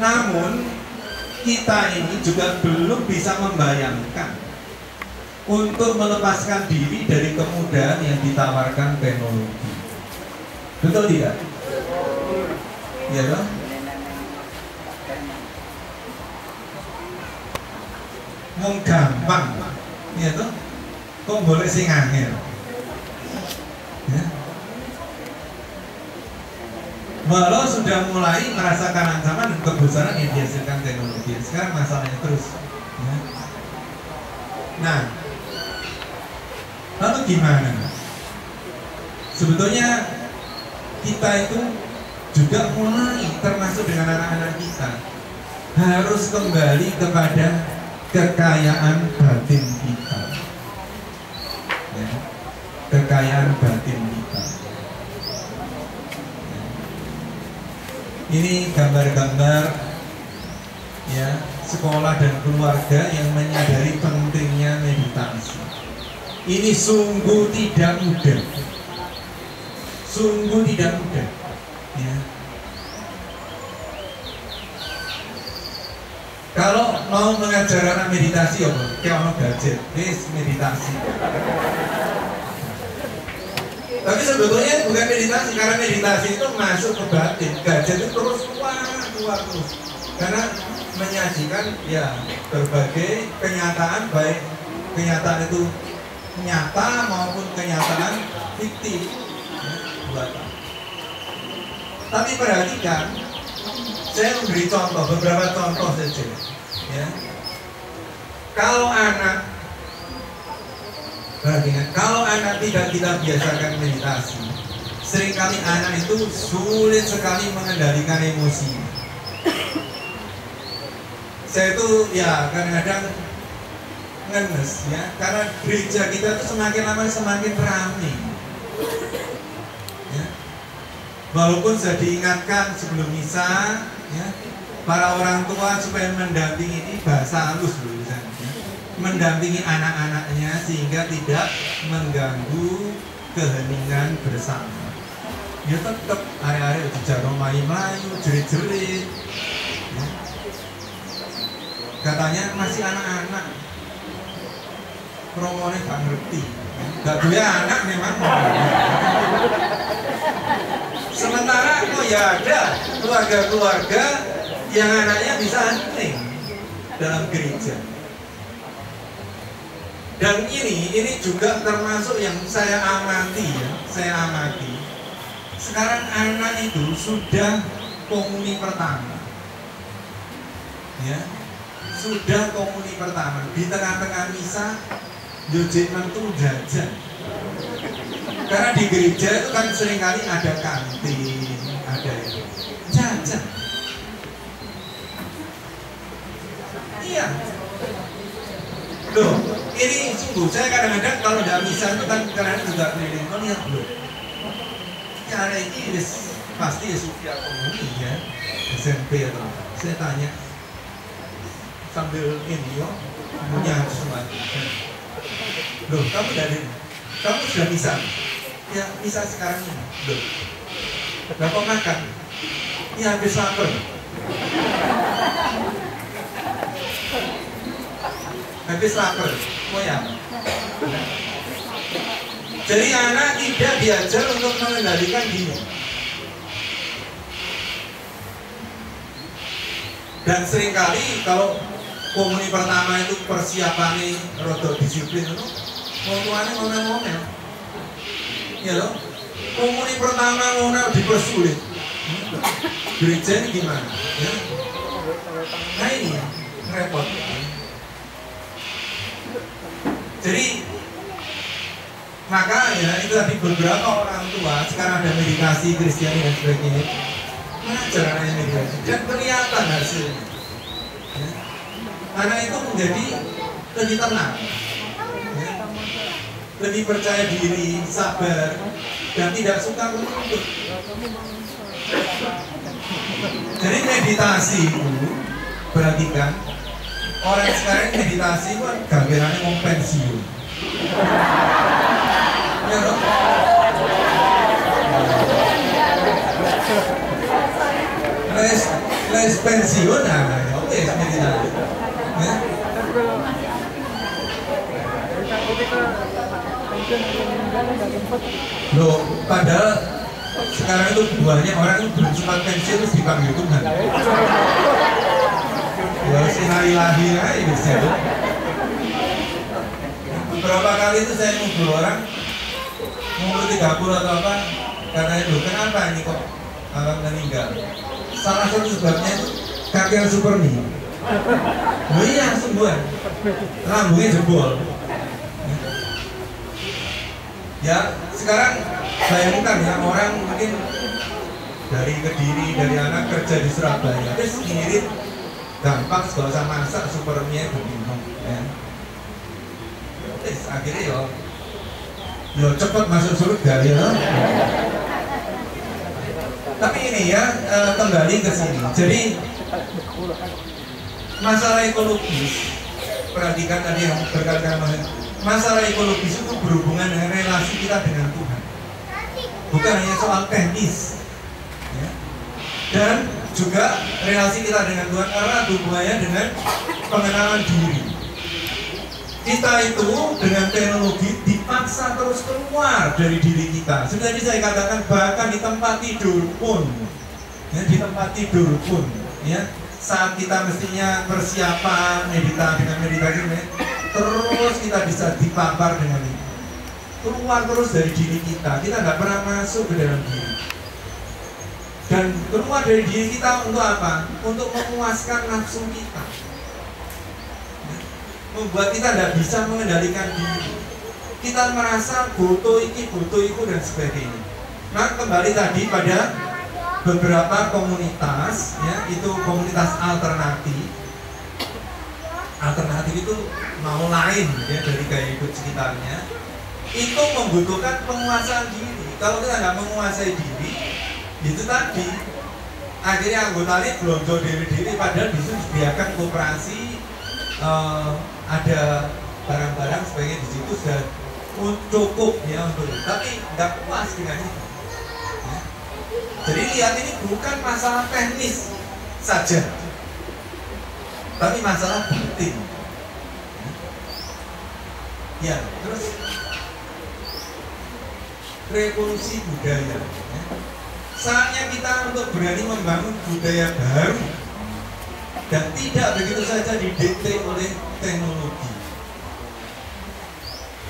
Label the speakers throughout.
Speaker 1: Namun kita ini juga belum bisa membayangkan untuk melepaskan diri dari kemudahan yang ditawarkan teknologi. Betul tidak? Iya dong? Mau gampang, iya toh? Kok boleh sing angel? Ya. Walau sudah mulai merasakan ancaman dan kebosanan yang dihasilkan teknologi, sekarang masalahnya terus. Ya. Nah, lalu gimana? Sebetulnya kita itu juga mulai, termasuk dengan anak-anak kita, harus kembali kepada kekayaan batin kita. Ya. Kekayaan batin kita. Ya. Ini gambar-gambar ya sekolah dan keluarga yang menyadari pentingnya meditasi. Ini sungguh tidak mudah. Sungguh tidak mudah. Ya. Kalau mau mengajar anak meditasi apa? Kayak ono gadget, meditasi. Tapi sebetulnya bukan meditasi, karena meditasi itu masuk ke batin. Gadget itu terus keluar terus. Karena menyajikan ya berbagai kenyataan, baik kenyataan itu nyata maupun kenyataan fiktif. Buatan. Tapi perhatikan, saya memberi contoh, beberapa contoh saja. Ya. Kalau anak, perhatikan, kalau anak tidak kita biasakan meditasi, seringkali anak itu sulit sekali mengendalikan emosi. Saya itu ya kadang-kadang ngenes ya, karena gereja kita itu semakin lama semakin ramai. Ya. Walaupun sudah diingatkan sebelum misa, ya, para orang tua supaya mendampingi, ini bahasa halus loh misalnya, ya, mendampingi anak-anaknya sehingga tidak mengganggu keheningan bersama. Ya tetap hari-hari dijarong mayu-mayu, jerit-jerit. Ya. Katanya masih anak-anak, promone gak ngerti. Gak boleh anak memang. Sementara kok ya ada keluarga-keluarga yang anaknya bisa hening dalam gereja. Dan ini juga termasuk yang saya amati ya, saya amati. Sekarang anak itu sudah komuni pertama. Ya. Sudah komuni pertama. Di tengah-tengah misa Yojek mentu jajan. Karena di gereja itu kan seringkali ada kantin, ada jajan. Iya. Loh, ini sungguh saya kadang-kadang kalau tidak misa itu kan kadang-kadang juga keliling. Oh lihat loh. Ya ada ini pasti ya Sofia komuni ya, SMP atau saya tanya sambil ini yo punya sesuatu. Loh, kamu sudah misa? Ya, misa sekarang ini. Loh, bapak makan? Ya, habis lapar. Habis lapar, mau ya? Jadi anak tidak diajar untuk mengendalikan diri. Dan seringkali kalau komuni pertama itu persiapannya rodo disiplin itu, tuannya ngomel-ngomel. Ya loh, komuni pertama ngomel dipersulit. Gereja ini gimana? Ya? Nah ini repot. Jadi maka ya itu tadi beberapa orang tua sekarang ada meditasi Kristiani dan sebagainya, mengajar anaknya meditasi dan kelihatan hasilnya. Ya. Anak itu menjadi lebih tenang, ya, lebih percaya diri, sabar, dan tidak suka menuntut. Jadi meditasi itu, perhatikan, orang sekarang meditasi itu gambarannya mau pensiun. Ya dong? wes pensiun ya wes kita ya. Loh, padahal sekarang itu banyak orang itu belum sempat pensiun terus dipanggil Tuhan. Ya harus ilahi aja bisa. Beberapa kali itu saya ngobrol orang umur 30 atau apa, katanya loh kenapa ini kok meninggal? Salah satu sebabnya itu kakek super nih. Oh iya, sembuhan. Lambungnya jebol. Ya, sekarang bayangkan ya orang mungkin dari Kediri, dari anak kerja di Surabaya, terus ngirit gampang gak usah masak supermie begini ya. Terus akhirnya yo cepet masuk surga ya. Tapi ini ya kembali ke sini. Jadi masalah ekologis, perhatikan tadi yang berkali-kali, masalah ekologis itu berhubungan dengan relasi kita dengan Tuhan, bukan hanya soal teknis ya. Dan juga relasi kita dengan Tuhan karena hubungannya dengan pengenalan diri. Kita itu dengan teknologi dipaksa terus keluar dari diri kita. Sebenarnya saya katakan bahkan di tempat tidur pun ya, di tempat tidur pun ya, saat kita mestinya persiapan meditasi terus kita bisa dipapar dengan itu, keluar terus dari diri kita nggak pernah masuk ke dalam diri, dan keluar dari diri kita untuk apa? Untuk memuaskan nafsu kita, membuat kita tidak bisa mengendalikan diri. Kita merasa butuh itu dan sebagainya. Nah, kembali tadi pada beberapa komunitas ya, itu komunitas alternatif itu mau lain ya dari gaya hidup sekitarnya, itu membutuhkan penguasaan diri. Kalau kita nggak menguasai diri, itu tadi akhirnya anggotanya belonjo diri padahal bisa disediakan koperasi, ada barang-barang sebagainya di situ sudah cukup ya untuk itu, tapi nggak puas dengan itu ya. Jadi lihat, ini bukan masalah teknis saja, tapi masalah batin ya. Terus revolusi budaya ya. Saatnya kita untuk berani membangun budaya baru dan tidak begitu saja didikte oleh teknologi.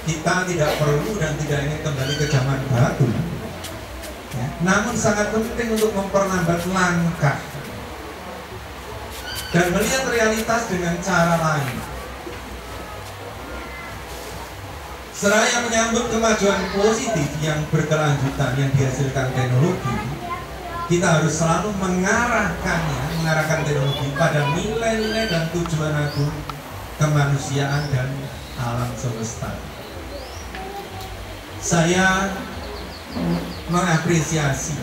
Speaker 1: Kita tidak perlu dan tidak ingin kembali ke zaman batu ya. Namun sangat penting untuk memperlambat langkah dan melihat realitas dengan cara lain. Seraya menyambut kemajuan positif yang berkelanjutan yang dihasilkan teknologi, kita harus selalu mengarahkan teknologi pada nilai-nilai dan tujuan agung kemanusiaan dan alam semesta. Saya mengapresiasi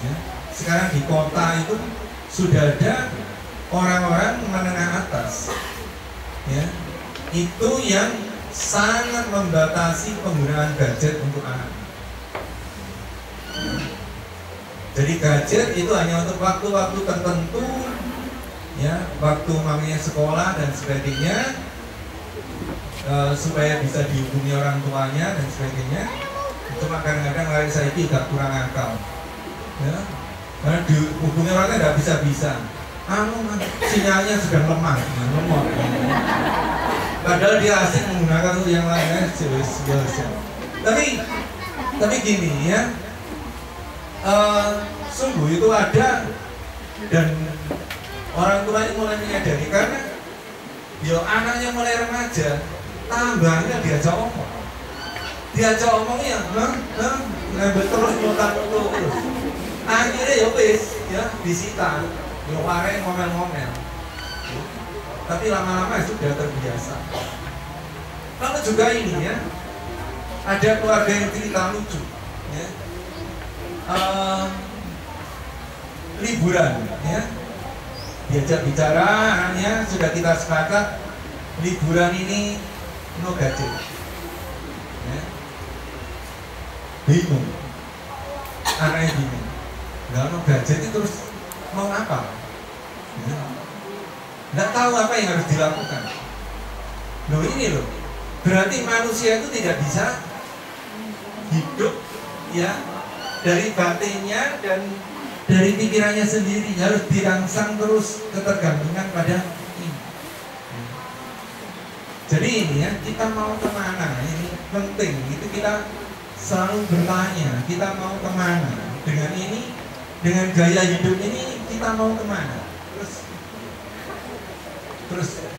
Speaker 1: ya, sekarang di kota itu sudah ada orang-orang menengah atas ya, itu yang sangat membatasi penggunaan gadget untuk anak. Jadi gadget itu hanya untuk waktu-waktu tertentu ya, waktu mamanya sekolah dan sebagainya, supaya bisa dihubungi orang tuanya dan sebagainya. Cuma kadang-kadang lari saya tidak kurang akal ya, karena dihubungi orangnya tidak bisa-bisa, sinyalnya sedang lemah padahal dia asik menggunakan yang lainnya. Tapi gini ya, sungguh itu ada, dan orang tuanya mulai menyadari karena anaknya mulai remaja, tambahnya diajak omongnya ngambil terus terus, akhirnya wis ya disita, warai ngomel-ngomel, tapi lama-lama sudah terbiasa. Lalu juga ini ya, ada keluarga yang cerita lucu ya, liburan ya, diajak bicara anaknya, sudah kita sepakat liburan ini no gadget ya. Bingung anaknya, bingung nggak no gadget itu terus mau apa Nggak tahu apa yang harus dilakukan. Loh ini loh, berarti manusia itu tidak bisa hidup ya dari batinnya dan dari pikirannya sendiri, harus dirangsang terus ketergantungan pada ini. Jadi ini ya, kita mau kemana? Ini penting, itu kita selalu bertanya, kita mau kemana? Dengan ini, dengan gaya hidup ini, kita mau kemana? Terus